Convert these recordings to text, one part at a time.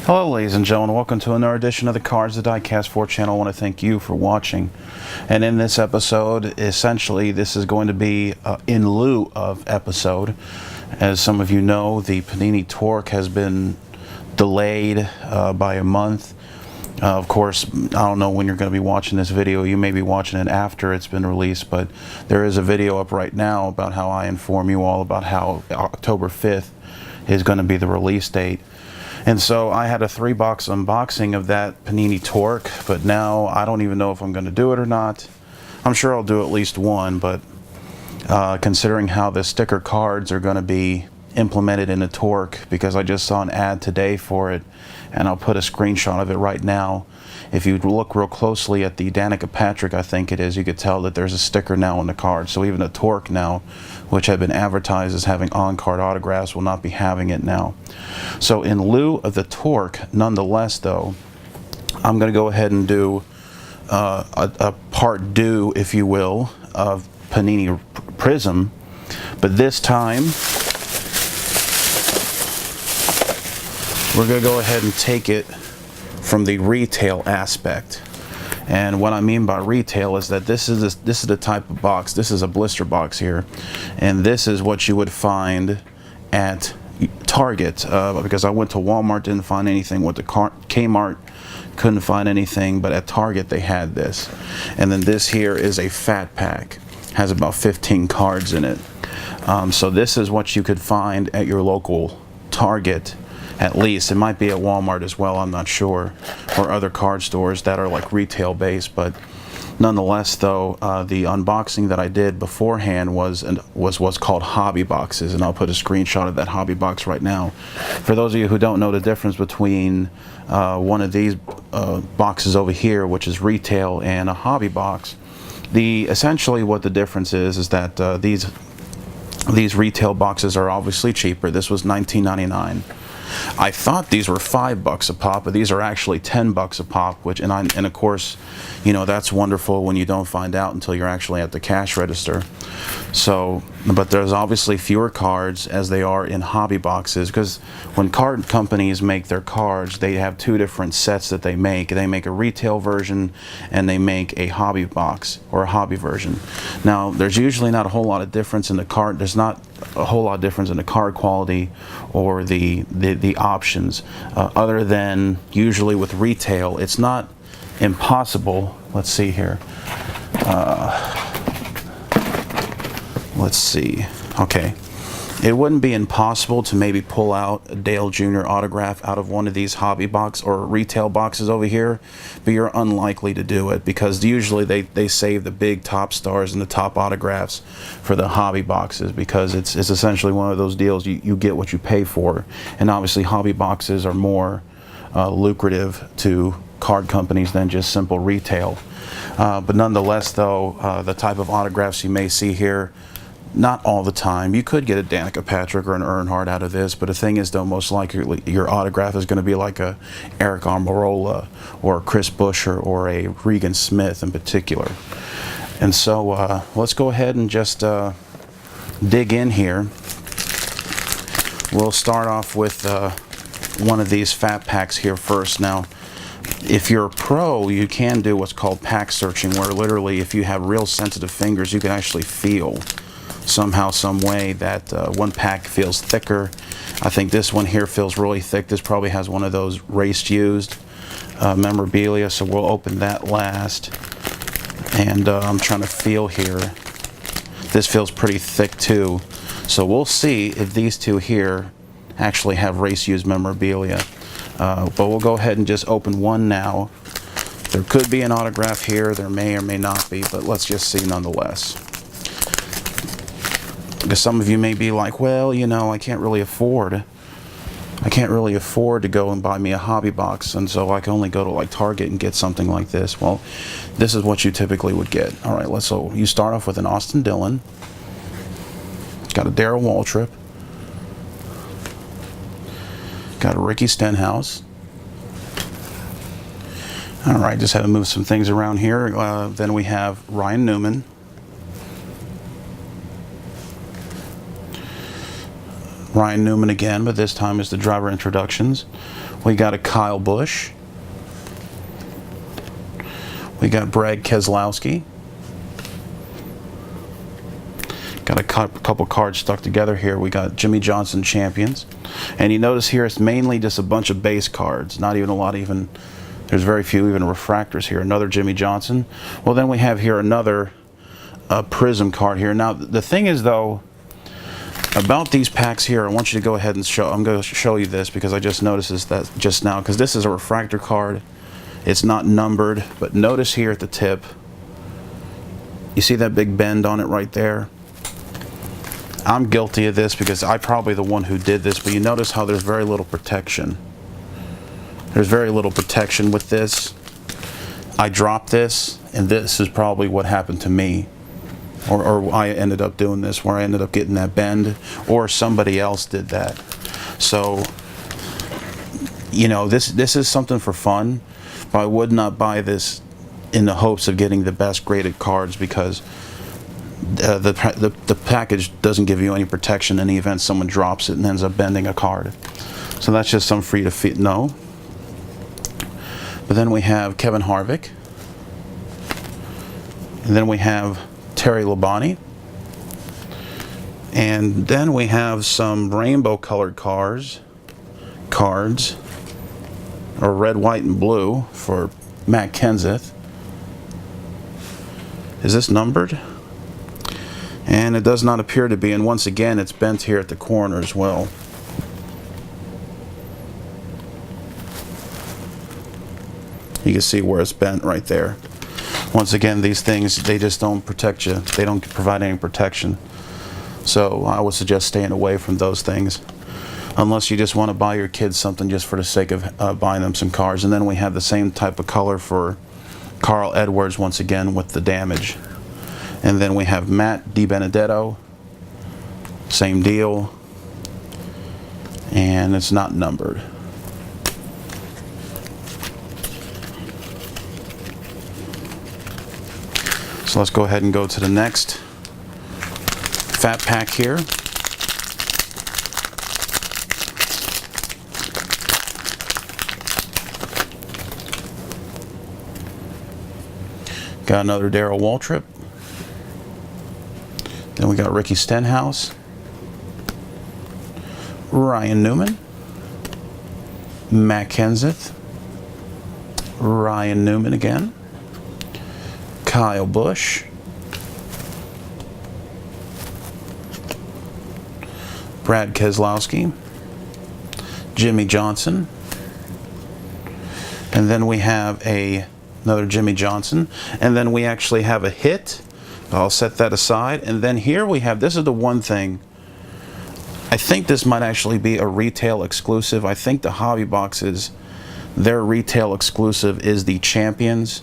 Hello ladies and gentlemen, welcome to another edition of the Cards the Diecast 4 channel. I want to thank you for watching. And in this episode, essentially this is going to be in lieu of episode. As some of you know, the Panini Torque has been delayed by a month. Of course, I don't know when you're going to be watching this video. You may be watching it after it's been released, but there is a video up right now about how I inform you all about how October 5th is going to be the release date. And so I had a 3-box unboxing of that Panini Torque, but now I don't even know if I'm going to do it or not. I'm sure I'll do at least one, but considering how the sticker cards are going to be implemented in the Torque, because I just saw an ad today for it, and I'll put a screenshot of it right now. If you look real closely at the Danica Patrick, I think it is, you could tell that there's a sticker now on the card. So even the Torque now, which had been advertised as having on-card autographs, will not be having it now. So in lieu of the Torque, nonetheless though, I'm going to go ahead and do a part due, if you will, of Panini Prizm. But this time, we're going to go ahead and take it from the retail aspect. And what I mean by retail is that this is the type of box. This is a blister box here, and this is what you would find at Target, because I went to Walmart, didn't find anything. Went to Kmart, couldn't find anything, but at Target they had this. And then this here is a fat pack, has about 15 cards in it. So this is what you could find at your local Target. At least it might be at Walmart as well, I'm not sure, or other card stores that are like retail based. But nonetheless though, the unboxing that I did beforehand was what's called hobby boxes, and I'll put a screenshot of that hobby box right now. For those of you who don't know the difference between one of these boxes over here, which is retail, and a hobby box, essentially what the difference is that these retail boxes are obviously cheaper. This was $19.99. I thought these were $5 a pop, but these are actually $10 a pop, which and of course, you know, that's wonderful when you don't find out until you're actually at the cash register. So, but there's obviously fewer cards as they are in hobby boxes, because when card companies make their cards, they have two different sets that they make. They make a retail version and they make a hobby box or a hobby version. Now, there's usually not a whole lot of difference in the card. There's not a whole lot of difference in the card quality or the options, other than usually with retail, it's not impossible. Let's see here. Let's see. Okay. It wouldn't be impossible to maybe pull out a Dale Jr. autograph out of one of these hobby box or retail boxes over here, but you're unlikely to do it, because usually they save the big top stars and the top autographs for the hobby boxes, because it's essentially one of those deals you get what you pay for. And obviously hobby boxes are more lucrative to card companies than just simple retail. But nonetheless though, the type of autographs you may see here, not all the time. You could get a Danica Patrick or an Earnhardt out of this, but the thing is though, most likely your autograph is going to be like a Eric Almirola or a Chris Buescher or a Regan Smith in particular. And so let's go ahead and just dig in here. We'll start off with one of these fat packs here first. Now, if you're a pro, you can do what's called pack searching, where literally if you have real sensitive fingers, you can actually feel somehow, some way that one pack feels thicker. I think this one here feels really thick. This probably has one of those race used memorabilia, so we'll open that last. And I'm trying to feel here. This feels pretty thick too. So we'll see if these two here actually have race used memorabilia. But we'll go ahead and just open one now. There could be an autograph here, there may or may not be, but let's just see nonetheless. Because some of you may be like, well, you know, I can't really afford to go and buy me a hobby box, and so I can only go to like Target and get something like this. Well, this is what you typically would get. All right, so you start off with an Austin Dillon. It's got a Darrell Waltrip. Got a Ricky Stenhouse. All right, just had to move some things around here. Then we have Ryan Newman. Ryan Newman again, but this time is the driver introductions. We got a Kyle Busch. We got Brad Keselowski. Got a couple cards stuck together here. We got Jimmy Johnson champions. And you notice here it's mainly just a bunch of base cards. Not even a lot even, there's very few even refractors here. Another Jimmy Johnson. Well, then we have here another Prizm card here. Now, the thing is though, about these packs here, I want you to go ahead and show, I'm going to show you this because I just noticed that just now, because this is a refractor card. It's not numbered, but notice here at the tip, you see that big bend on it right there? I'm guilty of this because I'm probably the one who did this, but you notice how there's very little protection. There's very little protection with this. I dropped this, and this is probably what happened to me. Or I ended up doing this, where I ended up getting that bend, or somebody else did that. So, you know, this is something for fun, but I would not buy this in the hopes of getting the best graded cards because the package doesn't give you any protection in the event someone drops it and ends up bending a card. So that's just something for you to know. But then we have Kevin Harvick. And then we have Terry Labonte. And then we have some rainbow colored cards, or red, white, and blue for Matt Kenseth. Is this numbered? And it does not appear to be, and once again it's bent here at the corner as well. You can see where it's bent right there. Once again, these things, they just don't protect you. They don't provide any protection. So I would suggest staying away from those things. Unless you just want to buy your kids something just for the sake of buying them some cards. And then we have the same type of color for Carl Edwards once again with the damage. And then we have Matt DiBenedetto, same deal, and it's not numbered. So let's go ahead and go to the next fat pack here. Got another Darrell Waltrip. Then we got Ricky Stenhouse, Ryan Newman, Matt Kenseth, Ryan Newman again, Kyle Busch, Brad Keselowski, Jimmy Johnson, and then we have another Jimmy Johnson, and then we actually have a hit. I'll set that aside, and then here we have, this is the one thing, I think this might actually be a retail exclusive. I think the hobby boxes, their retail exclusive is the Champions.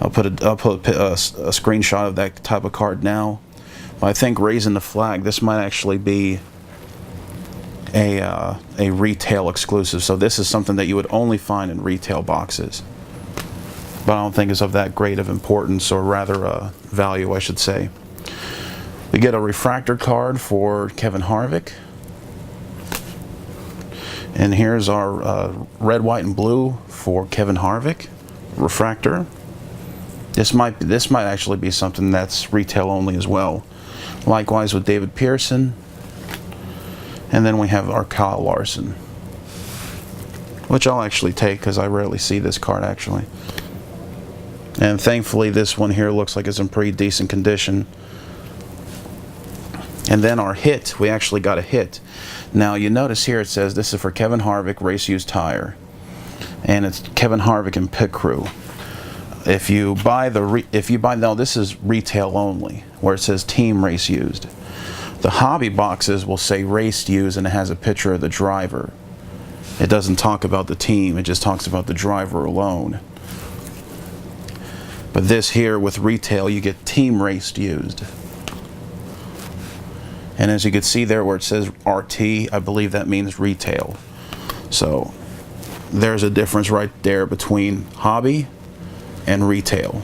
I'll put a screenshot of that type of card now. But I think Raising the Flag, this might actually be a retail exclusive. So this is something that you would only find in retail boxes. But I don't think it's of that great of importance, or rather value, I should say. We get a refractor card for Kevin Harvick. And here's our red, white, and blue for Kevin Harvick. Refractor. This might actually be something that's retail only as well. Likewise with David Pearson. And then we have our Kyle Larson, which I'll actually take because I rarely see this card actually. And thankfully this one here looks like it's in pretty decent condition. And then our hit, we actually got a hit. Now you notice here it says this is for Kevin Harvick Race Used Tire. And it's Kevin Harvick and Pit Crew. If you buy now this is retail only, where it says Team Race Used. The hobby boxes will say Race Used and it has a picture of the driver. It doesn't talk about the team, it just talks about the driver alone. But this here with retail, you get Team Raced Used. And as you can see there where it says RT, I believe that means retail. So there's a difference right there between hobby and retail.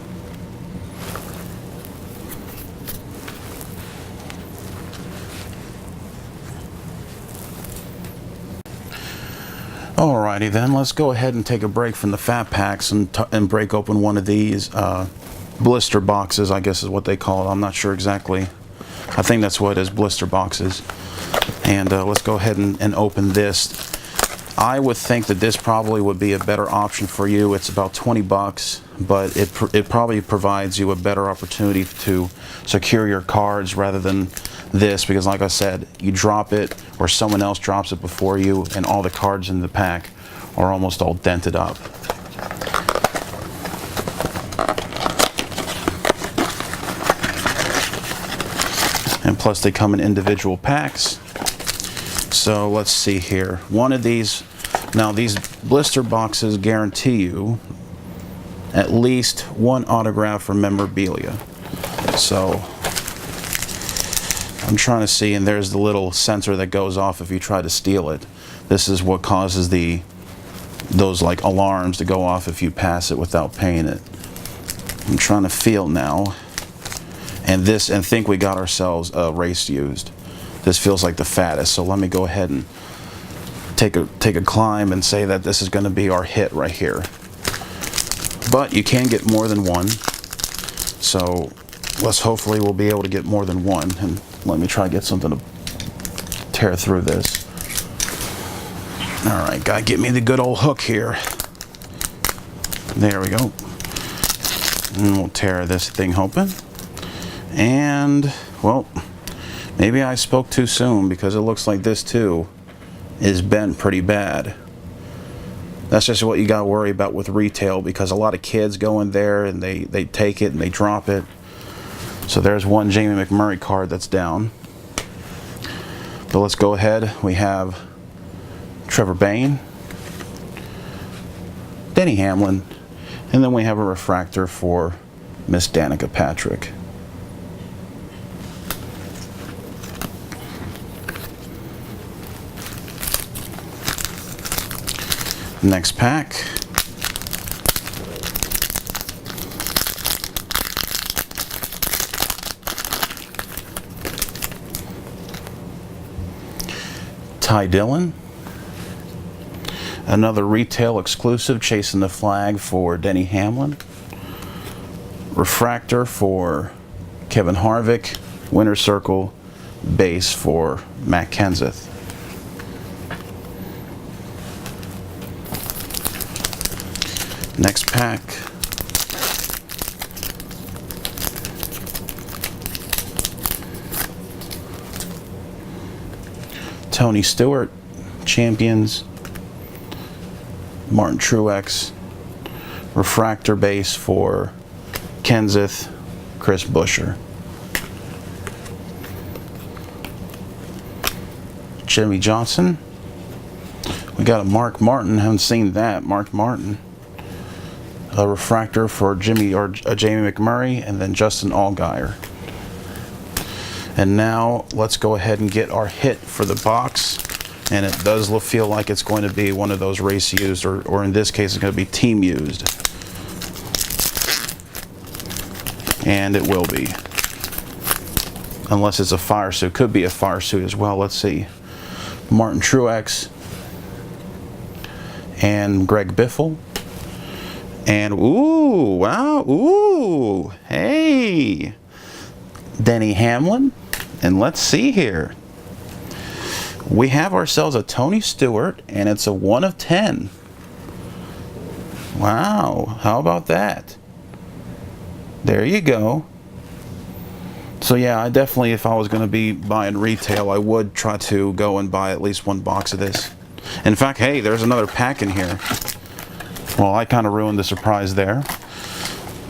Alrighty then, let's go ahead and take a break from the Fatpacks and break open one of these blister boxes, I guess is what they call it. I'm not sure exactly. I think that's what it is, blister boxes. And let's go ahead and open this. I would think that this probably would be a better option for you. It's about 20 bucks, but it probably provides you a better opportunity to secure your cards rather than this, because like I said, you drop it or someone else drops it before you and all the cards in the pack are almost all dented up. And plus they come in individual packs. So let's see here. One of these, now these blister boxes guarantee you at least one autograph or memorabilia. So I'm trying to see, and there's the little sensor that goes off if you try to steal it. This is what causes those like alarms to go off if you pass it without paying it. I'm trying to feel now. And think we got ourselves a race used. This feels like the fattest, so let me go ahead and take a climb and say that this is going to be our hit right here. But you can get more than one, so hopefully we'll be able to get more than one. And let me try to get something to tear through this. All right, gotta get me the good old hook here. There we go. And we'll tear this thing open. And, well, maybe I spoke too soon, because it looks like this too is bent pretty bad. That's just what you gotta worry about with retail, because a lot of kids go in there and they take it and they drop it. So there's one Jamie McMurray card that's down. But let's go ahead. We have Trevor Bayne, Denny Hamlin, and then we have a refractor for Miss Danica Patrick. Next pack. Ty Dillon. Another retail exclusive, chasing the flag for Denny Hamlin. Refractor for Kevin Harvick. Winner's Circle base for Matt Kenseth. Next pack. Tony Stewart, Champions. Martin Truex. Refractor base for Kenseth, Chris Buescher. Jimmy Johnson. We got a Mark Martin, haven't seen that. Mark Martin. A refractor for Jamie McMurray, and then Justin Allgaier. And now let's go ahead and get our hit for the box. And it does feel like it's going to be one of those race used, or in this case it's going to be team used. And it will be. Unless it's a fire suit. Could be a fire suit as well. Let's see. Martin Truex and Greg Biffle. And, ooh, wow, ooh, hey, Denny Hamlin. And let's see here. We have ourselves a Tony Stewart, and it's a 1 of 10. Wow, how about that? There you go. So yeah, I definitely, if I was going to be buying retail, I would try to go and buy at least one box of this. In fact, hey, there's another pack in here. Well, I kind of ruined the surprise there.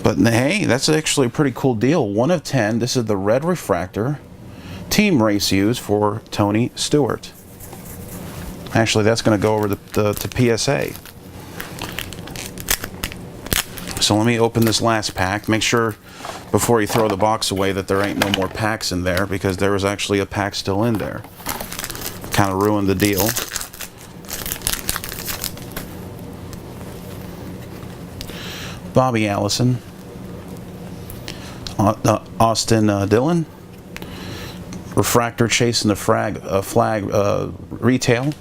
But hey, that's actually a pretty cool deal. 1 of 10. This is the red refractor. Team race used for Tony Stewart. Actually, that's going to go over to PSA. So let me open this last pack. Make sure before you throw the box away that there ain't no more packs in there, because there was actually a pack still in there. Kind of ruined the deal. Bobby Allison, Austin Dillon, refractor chasing the flag retail,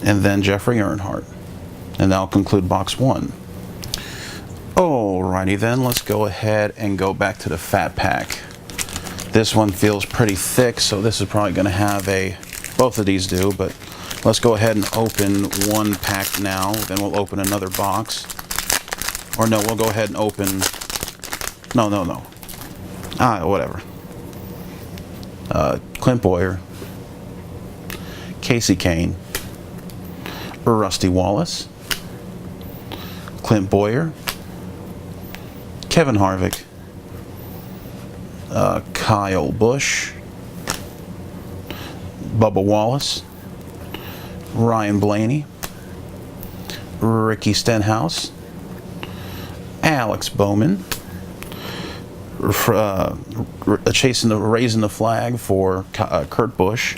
and then Jeffrey Earnhardt. And that'll conclude box 1. Alrighty then, let's go ahead and go back to the Fat Pack. This one feels pretty thick, so this is probably going to have a, both of these do, but let's go ahead and open one pack now, then we'll open another box. Or no, we'll go ahead and open, no. Whatever. Clint Boyer, Casey Kane, Rusty Wallace, Clint Boyer, Kevin Harvick, Kyle Busch, Bubba Wallace, Ryan Blaney, Ricky Stenhouse, Alex Bowman, raising the flag for Kurt Busch.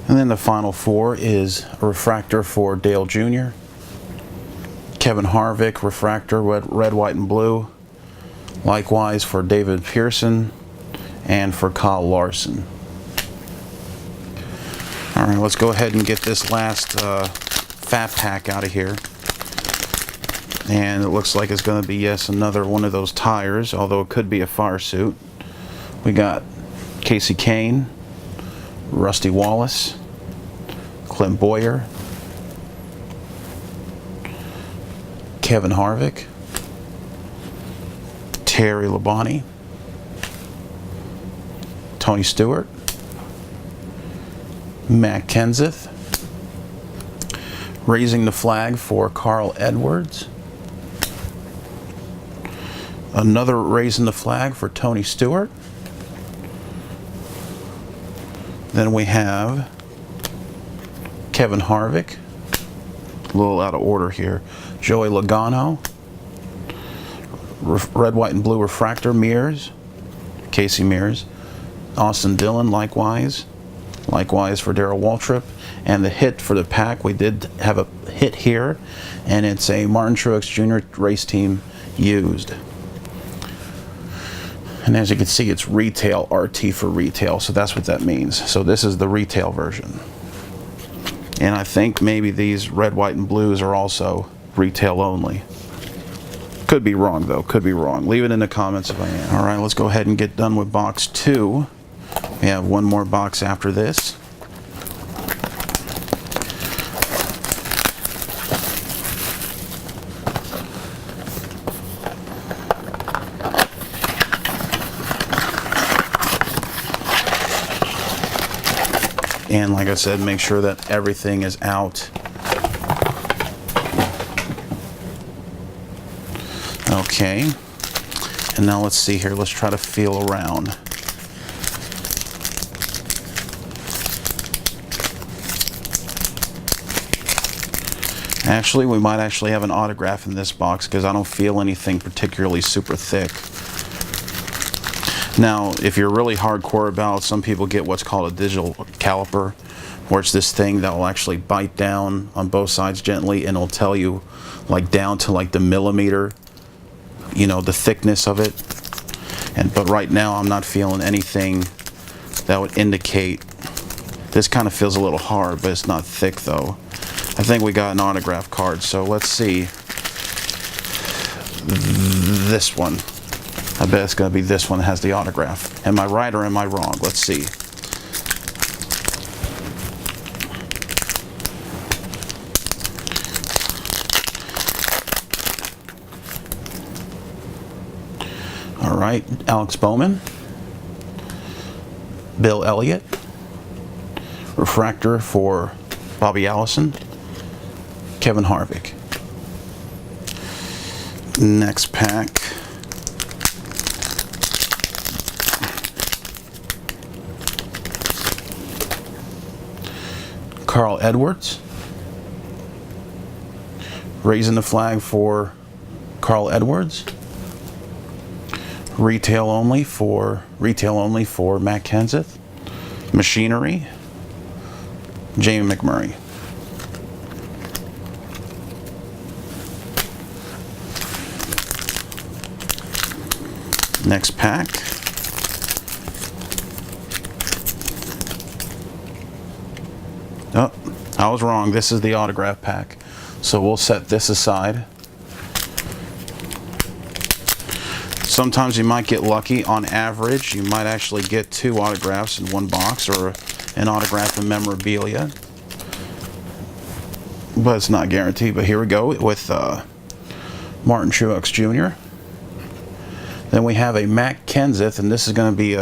And then the final 4 is a refractor for Dale Jr., Kevin Harvick, refractor, red, white, and blue. Likewise for David Pearson and for Kyle Larson. Alright, let's go ahead and get this last Fat Pack out of here. And it looks like it's going to be, yes, another one of those tires, although it could be a fire suit. We got Casey Kane, Rusty Wallace, Clint Boyer, Kevin Harvick, Terry Labonte, Tony Stewart, Matt Kenseth, raising the flag for Carl Edwards, another raising the flag for Tony Stewart. Then we have Kevin Harvick, a little out of order here, Joey Logano, red, white, and blue refractor, Mears, Casey Mears, Austin Dillon, likewise for Darrell Waltrip. And the hit for the pack, we did have a hit here, and it's a Martin Truex Jr. race team used. And as you can see, it's retail, RT for retail, so that's what that means. So this is the retail version. And I think maybe these red, white, and blues are also retail only. Could be wrong though, could be wrong. Leave it in the comments if I am. All right, let's go ahead and get done with box 2. We have one more box after this. And like I said, make sure that everything is out. Okay. And now let's see here. Let's try to feel around. Actually, we might actually have an autograph in this box because I don't feel anything particularly super thick. Now, if you're really hardcore about it, some people get what's called a digital caliper, where it's this thing that will actually bite down on both sides gently and it'll tell you like down to like the millimeter, you know, the thickness of it. But right now I'm not feeling anything that would indicate. This kind of feels a little hard, but it's not thick though. I think we got an autograph card, so let's see. This one. I bet it's going to be this one that has the autograph. Am I right or am I wrong? Let's see. All right, Alex Bowman, Bill Elliott, refractor for Bobby Allison, Kevin Harvick. Next pack. Carl Edwards, raising the flag for Carl Edwards. Retail only for Matt Kenseth. Machinery, Jamie McMurray. Next pack. Oh, I was wrong. This is the autograph pack. So we'll set this aside. Sometimes you might get lucky. On average, you might actually get 2 autographs in one box, or an autograph and memorabilia. But it's not guaranteed. But here we go with Martin Truex Jr. Then we have a Matt Kenseth, and this is going to be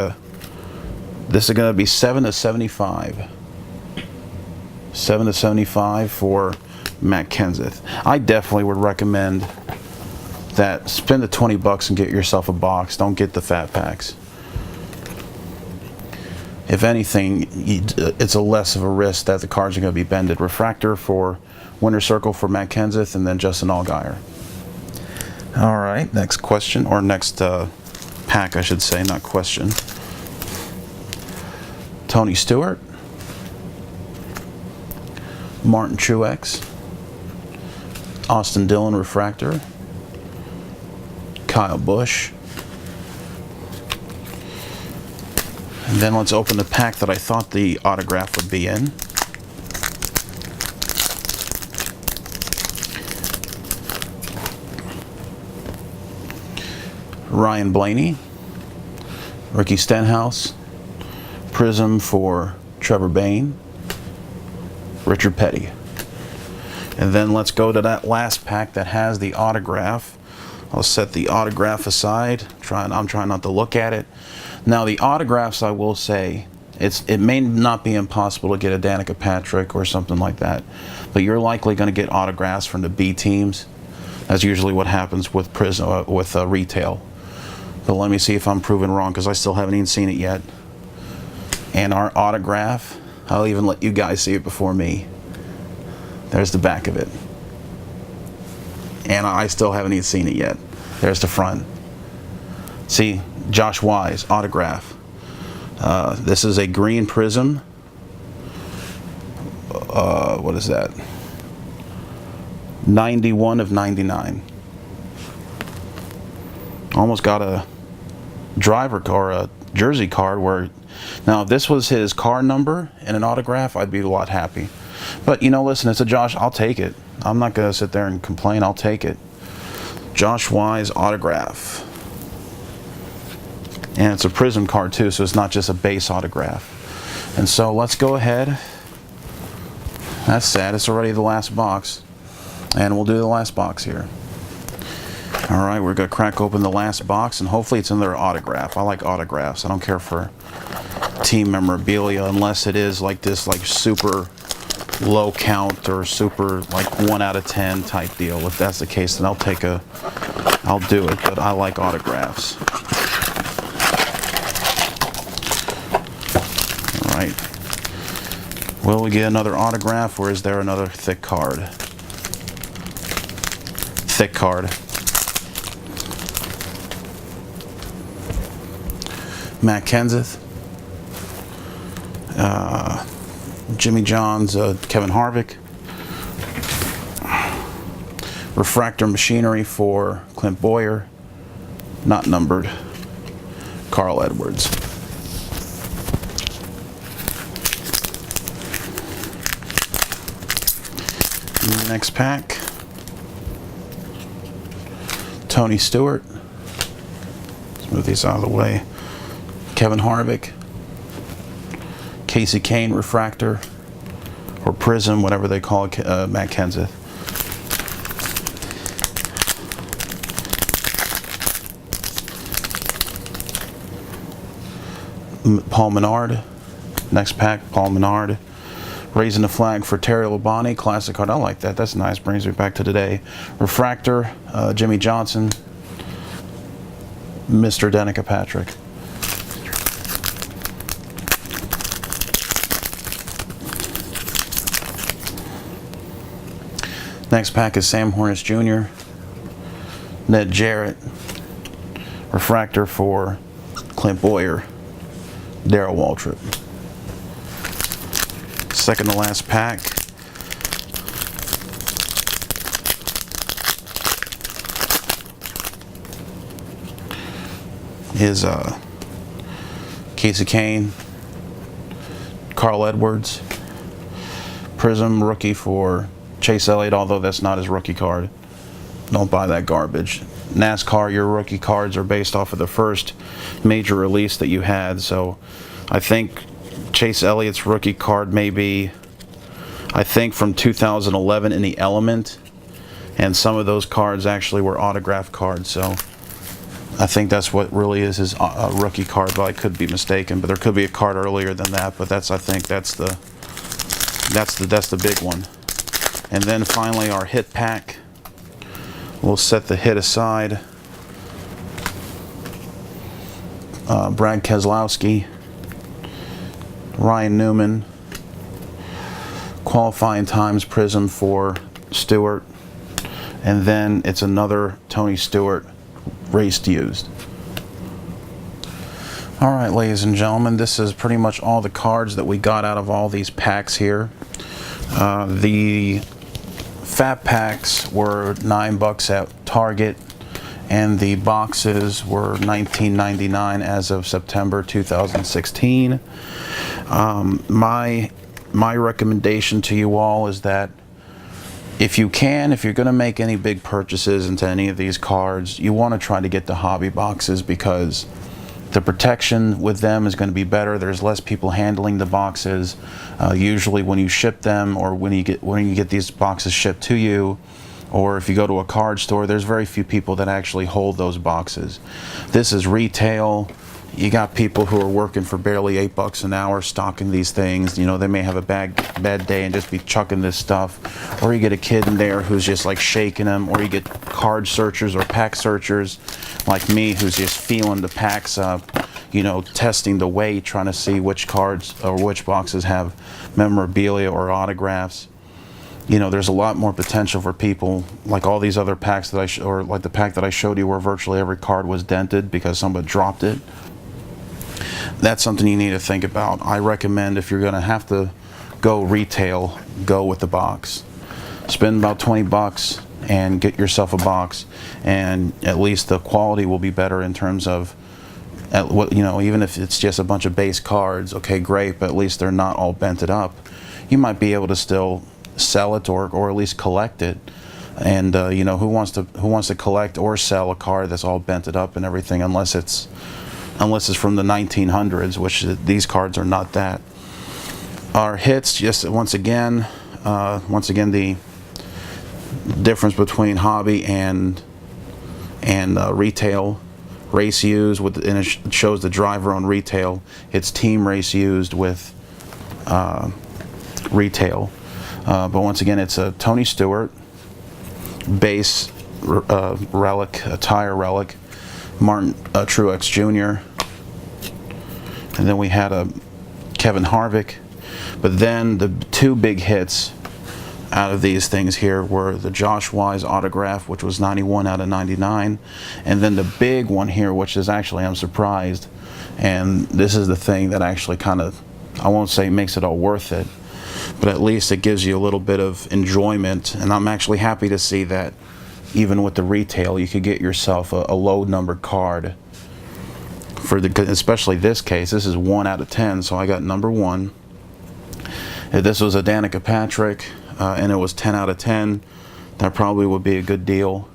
7/75. 7/75 for Matt Kenseth. I definitely would recommend that. Spend the 20 bucks and get yourself a box. Don't get the fat packs. If anything, it's a less of a risk that the cards are going to be bended. Refractor for Winner Circle for Matt Kenseth, and then Justin Allgaier. All right, next question, or next pack, I should say, not question. Tony Stewart, Martin Truex, Austin Dillon Refractor, Kyle Busch. And then let's open the pack that I thought the autograph would be in. Ryan Blaney, Ricky Stenhouse, Prizm for Trevor Bayne, Richard Petty. And then let's go to that last pack that has the autograph. I'll set the autograph aside. I'm trying not to look at it. Now the autographs, I will say, it may not be impossible to get a Danica Patrick or something like that, but you're likely going to get autographs from the B teams. That's usually what happens with Prizm, with retail. But let me see if I'm proven wrong, because I still haven't even seen it yet. And our autograph, I'll even let you guys see it before me. There's the back of it. And I still haven't even seen it yet. There's the front. See, Josh Wise, autograph. This is a green Prizm. What is that? 91/99. Almost got a driver or a jersey card where, now if this was his car number and an autograph, I'd be a lot happy. But you know, listen, it's a Josh, I'll take it. I'm not going to sit there and complain, I'll take it. Josh Wise autograph. And it's a Prizm card too, so it's not just a base autograph. And so let's go ahead. That's sad, it's already the last box. And we'll do the last box here. Alright, we're going to crack open the last box, and hopefully it's in their autograph. I like autographs. I don't care for team memorabilia unless it is like this, like super low count or super like 1 out of 10 type deal. If that's the case, then I'll do it, but I like autographs. Alright. Will we get another autograph, or is there another thick card? Thick card. Matt Kenseth, Jimmy John's Kevin Harvick, Refractor Machinery for Clint Boyer, not numbered, Carl Edwards. Next pack, Tony Stewart. Let's move these out of the way. Kevin Harvick, Casey Kane Refractor, or Prizm, whatever they call it, Matt Kenseth. Paul Menard, next pack, Paul Menard. Raising the flag for Terry Labonte, classic card. I like that, that's nice, brings me back to today. Refractor, Jimmy Johnson, Mr. Danica Patrick. Next pack is Sam Hornish Jr., Ned Jarrett, Refractor for Clint Boyer, Darrell Waltrip. Second to last pack is Casey Kane, Carl Edwards, Prizm rookie for Chase Elliott, although that's not his rookie card. Don't buy that garbage. NASCAR, your rookie cards are based off of the first major release that you had, so I think Chase Elliott's rookie card may be, I think, from 2011 in the Element, and some of those cards actually were autographed cards, so I think that's what really is his rookie card, but I could be mistaken. But there could be a card earlier than that, but I think that's the big one. And then finally our hit pack. We'll set the hit aside. Brad Keselowski, Ryan Newman, qualifying times Prizm for Stewart, and then it's another Tony Stewart raced used. Alright, ladies and gentlemen, this is pretty much all the cards that we got out of all these packs here. The Fatpacks were $9 at Target, and the boxes were $19.99 as of September 2016. My recommendation to you all is that if you're going to make any big purchases into any of these cards, you want to try to get the hobby boxes, because the protection with them is going to be better. There's less people handling the boxes. Usually when you ship them, or when you get these boxes shipped to you, or if you go to a card store, there's very few people that actually hold those boxes. This is retail. You got people who are working for barely $8 an hour stocking these things. You know, they may have a bad day and just be chucking this stuff. Or you get a kid in there who's just like shaking them, or you get card searchers or pack searchers like me who's just feeling the packs up, you know, testing the weight, trying to see which cards or which boxes have memorabilia or autographs. You know, there's a lot more potential for people, like all these other packs that or like the pack that I showed you where virtually every card was dented because somebody dropped it. That's something you need to think about. I recommend, if you're going to have to go retail, go with the box. Spend about $20 and get yourself a box, and at least the quality will be better in terms of, you know, even if it's just a bunch of base cards, okay, great, but at least they're not all bented up. You might be able to still sell it, or at least collect it. And you know, who wants to collect or sell a card that's all bented up and everything, unless it's from the 1900s, which these cards are not that. Our hits, just once again the difference between hobby and retail. Race used and it shows the driver on retail. It's team race used with retail. But once again, it's a Tony Stewart base relic, a tire relic. Martin Truex Jr. And then we had a Kevin Harvick. But then the two big hits out of these things here were the Josh Wise autograph, which was 91 out of 99, and then the big one here, which is actually, I'm surprised, and this is the thing that actually kind of, I won't say makes it all worth it, but at least it gives you a little bit of enjoyment. And I'm actually happy to see that even with the retail, you could get yourself a low numbered card for especially this case. This is 1 out of 10, so I got number 1. If this was a Danica Patrick and it was 10 out of 10, that probably would be a good deal,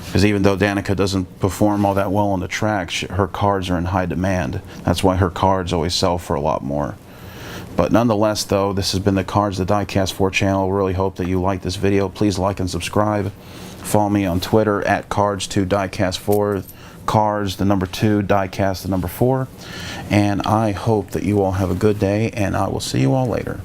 because even though Danica doesn't perform all that well on the track, her cards are in high demand. That's why her cards always sell for a lot more. But nonetheless, though, this has been the Cards the Diecast 4 channel. Really hope that you like this video. Please like and subscribe. Follow me on Twitter at Cards2Diecast4, Cards the number 2, Diecast the number 4. And I hope that you all have a good day, and I will see you all later.